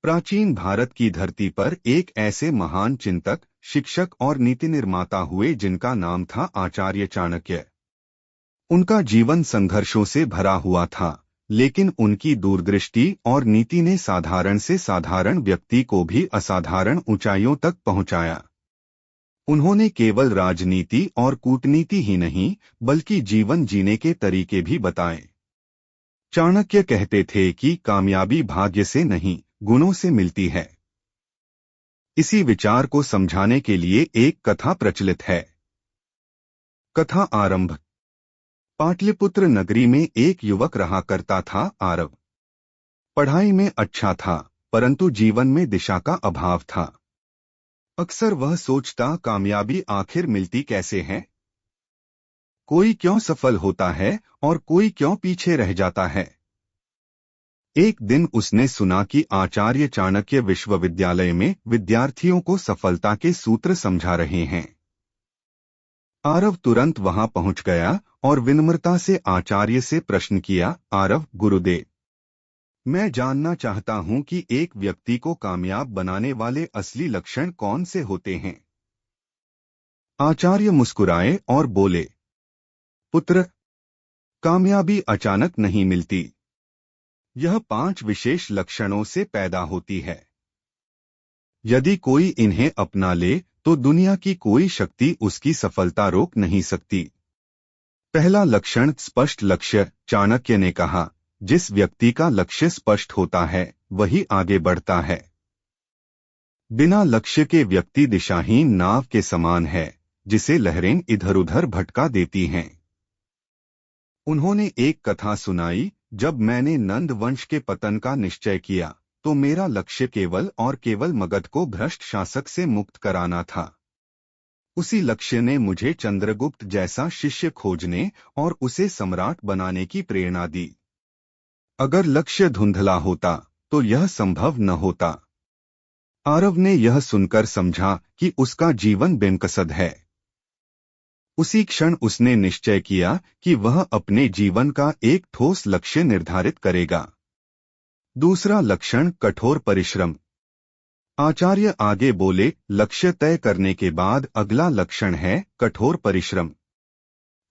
प्राचीन भारत की धरती पर एक ऐसे महान चिंतक, शिक्षक और नीति निर्माता हुए जिनका नाम था आचार्य चाणक्य। उनका जीवन संघर्षों से भरा हुआ था, लेकिन उनकी दूरदृष्टि और नीति ने साधारण से साधारण व्यक्ति को भी असाधारण ऊंचाइयों तक पहुंचाया। उन्होंने केवल राजनीति और कूटनीति ही नहीं, बल्कि जीवन जीने के तरीके भी बताए। चाणक्य कहते थे कि कामयाबी भाग्य से नहीं, गुणों से मिलती है। इसी विचार को समझाने के लिए एक कथा प्रचलित है। कथा आरंभ। पाटलिपुत्र नगरी में एक युवक रहा करता था। आरव पढ़ाई में अच्छा था, परंतु जीवन में दिशा का अभाव था। अक्सर वह सोचता, कामयाबी आखिर मिलती कैसे है? कोई क्यों सफल होता है और कोई क्यों पीछे रह जाता है? एक दिन उसने सुना कि आचार्य चाणक्य विश्वविद्यालय में विद्यार्थियों को सफलता के सूत्र समझा रहे हैं। आरव तुरंत वहां पहुंच गया और विनम्रता से आचार्य से प्रश्न किया, आरव गुरुदेव, मैं जानना चाहता हूं कि एक व्यक्ति को कामयाब बनाने वाले असली लक्षण कौन से होते हैं। आचार्य मुस्कुराए और बोले, पुत्र, कामयाबी अचानक नहीं मिलती। यह 5 विशेष लक्षणों से पैदा होती है। यदि कोई इन्हें अपना ले तो दुनिया की कोई शक्ति उसकी सफलता रोक नहीं सकती। पहला लक्षण, स्पष्ट लक्ष्य। चाणक्य ने कहा, जिस व्यक्ति का लक्ष्य स्पष्ट होता है वही आगे बढ़ता है। बिना लक्ष्य के व्यक्ति दिशाहीन नाव के समान है, जिसे लहरें इधर उधर भटका देती हैं। उन्होंने एक कथा सुनाई, जब मैंने नंद वंश के पतन का निश्चय किया तो मेरा लक्ष्य केवल और केवल मगध को भ्रष्ट शासक से मुक्त कराना था। उसी लक्ष्य ने मुझे चंद्रगुप्त जैसा शिष्य खोजने और उसे सम्राट बनाने की प्रेरणा दी। अगर लक्ष्य धुंधला होता तो यह संभव न होता। आरव ने यह सुनकर समझा कि उसका जीवन बेमकसद है। उसी क्षण उसने निश्चय किया कि वह अपने जीवन का एक ठोस लक्ष्य निर्धारित करेगा। दूसरा लक्षण, कठोर परिश्रम। आचार्य आगे बोले, लक्ष्य तय करने के बाद अगला लक्षण है कठोर परिश्रम।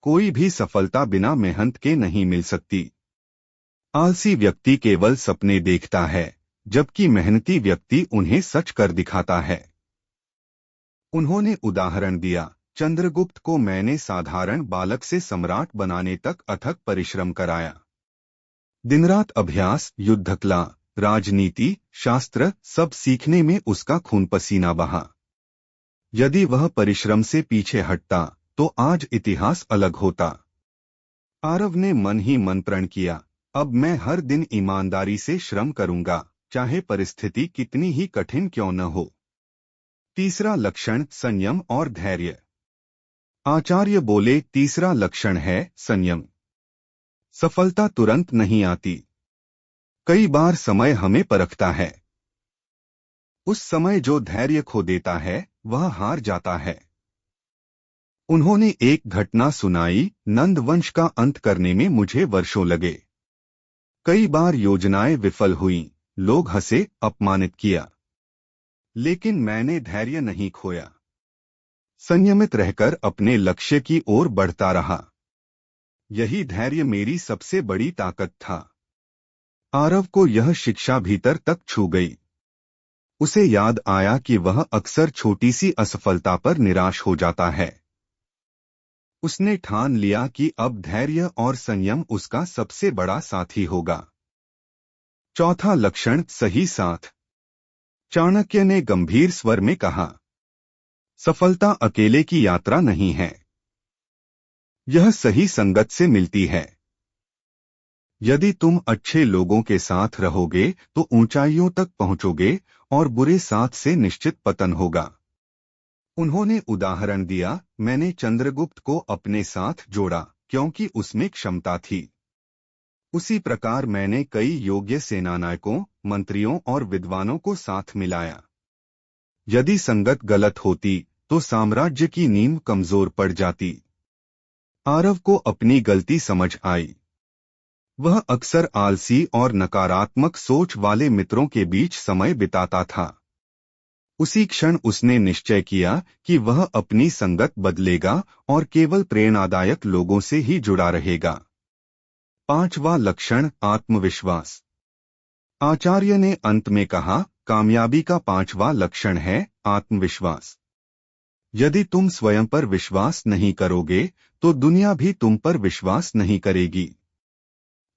कोई भी सफलता बिना मेहनत के नहीं मिल सकती। आलसी व्यक्ति केवल सपने देखता है, जबकि मेहनती व्यक्ति उन्हें सच कर दिखाता है। उन्होंने उदाहरण दिया, चंद्रगुप्त को मैंने साधारण बालक से सम्राट बनाने तक अथक परिश्रम कराया। दिनरात अभ्यास, युद्धकला, राजनीति, शास्त्र सब सीखने में उसका खून पसीना बहा। यदि वह परिश्रम से पीछे हटता तो आज इतिहास अलग होता। आरव ने मन ही मन प्रण किया, अब मैं हर दिन ईमानदारी से श्रम करूंगा, चाहे परिस्थिति कितनी ही कठिन क्यों न हो। तीसरा लक्षण, संयम और धैर्य। आचार्य बोले, तीसरा लक्षण है संयम। सफलता तुरंत नहीं आती। कई बार समय हमें परखता है। उस समय जो धैर्य खो देता है वह हार जाता है। उन्होंने एक घटना सुनाई, नंद वंश का अंत करने में मुझे वर्षों लगे। कई बार योजनाएं विफल हुईं, लोग हंसे, अपमानित किया, लेकिन मैंने धैर्य नहीं खोया। संयमित रहकर अपने लक्ष्य की ओर बढ़ता रहा। यही धैर्य मेरी सबसे बड़ी ताकत था। आरव को यह शिक्षा भीतर तक छू गई। उसे याद आया कि वह अक्सर छोटी सी असफलता पर निराश हो जाता है। उसने ठान लिया कि अब धैर्य और संयम उसका सबसे बड़ा साथी होगा। चौथा लक्षण, सही साथ। चाणक्य ने गंभीर स्वर में कहा, सफलता अकेले की यात्रा नहीं है, यह सही संगत से मिलती है। यदि तुम अच्छे लोगों के साथ रहोगे तो ऊंचाइयों तक पहुंचोगे और बुरे साथ से निश्चित पतन होगा। उन्होंने उदाहरण दिया, मैंने चंद्रगुप्त को अपने साथ जोड़ा क्योंकि उसमें क्षमता थी। उसी प्रकार मैंने कई योग्य सेनानायकों, मंत्रियों और विद्वानों को साथ मिलाया। यदि संगत गलत होती तो साम्राज्य की नींव कमजोर पड़ जाती। आरव को अपनी गलती समझ आई। वह अक्सर आलसी और नकारात्मक सोच वाले मित्रों के बीच समय बिताता था। उसी क्षण उसने निश्चय किया कि वह अपनी संगत बदलेगा और केवल प्रेरणादायक लोगों से ही जुड़ा रहेगा। 5वां लक्षण, आत्मविश्वास। आचार्य ने अंत में कहा, कामयाबी का 5वां लक्षण है आत्मविश्वास। यदि तुम स्वयं पर विश्वास नहीं करोगे तो दुनिया भी तुम पर विश्वास नहीं करेगी।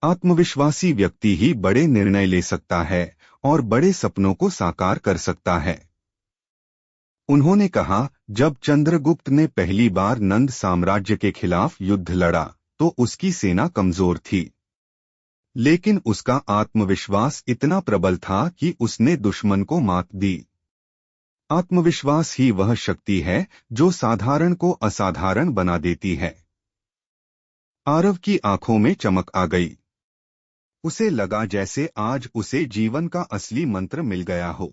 आत्मविश्वासी व्यक्ति ही बड़े निर्णय ले सकता है और बड़े सपनों को साकार कर सकता है। उन्होंने कहा, जब चंद्रगुप्त ने पहली बार नंद साम्राज्य के खिलाफ युद्ध लड़ा तो उसकी सेना कमजोर थी, लेकिन उसका आत्मविश्वास इतना प्रबल था कि उसने दुश्मन को मात दी। आत्मविश्वास ही वह शक्ति है जो साधारण को असाधारण बना देती है। आरव की आंखों में चमक आ गई। उसे लगा जैसे आज उसे जीवन का असली मंत्र मिल गया हो।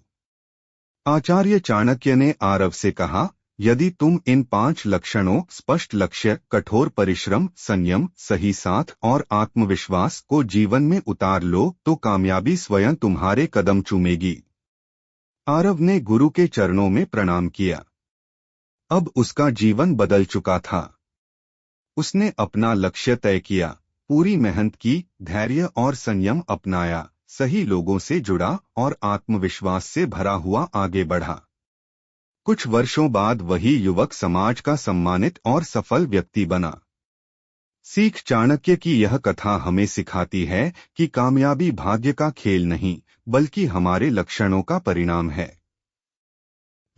आचार्य चाणक्य ने आरव से कहा, यदि तुम इन 5 लक्षणों, स्पष्ट लक्ष्य, कठोर परिश्रम, संयम, सही साथ और आत्मविश्वास को जीवन में उतार लो तो कामयाबी स्वयं तुम्हारे कदम चूमेगी। आरव ने गुरु के चरणों में प्रणाम किया। अब उसका जीवन बदल चुका था। उसने अपना लक्ष्य तय किया, पूरी मेहनत की, धैर्य और संयम अपनाया, सही लोगों से जुड़ा और आत्मविश्वास से भरा हुआ आगे बढ़ा। कुछ वर्षों बाद वही युवक समाज का सम्मानित और सफल व्यक्ति बना। सीख, चाणक्य की यह कथा हमें सिखाती है कि कामयाबी भाग्य का खेल नहीं बल्कि हमारे लक्षणों का परिणाम है।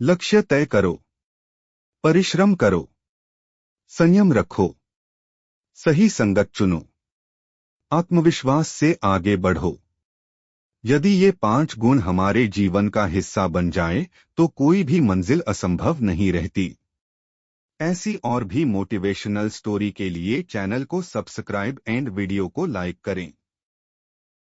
लक्ष्य तय करो, परिश्रम करो, संयम रखो, सही संगत चुनो, आत्मविश्वास से आगे बढ़ो। यदि ये 5 गुण हमारे जीवन का हिस्सा बन जाए तो कोई भी मंजिल असंभव नहीं रहती। ऐसी और भी मोटिवेशनल स्टोरी के लिए चैनल को सब्सक्राइब एंड वीडियो को लाइक करें।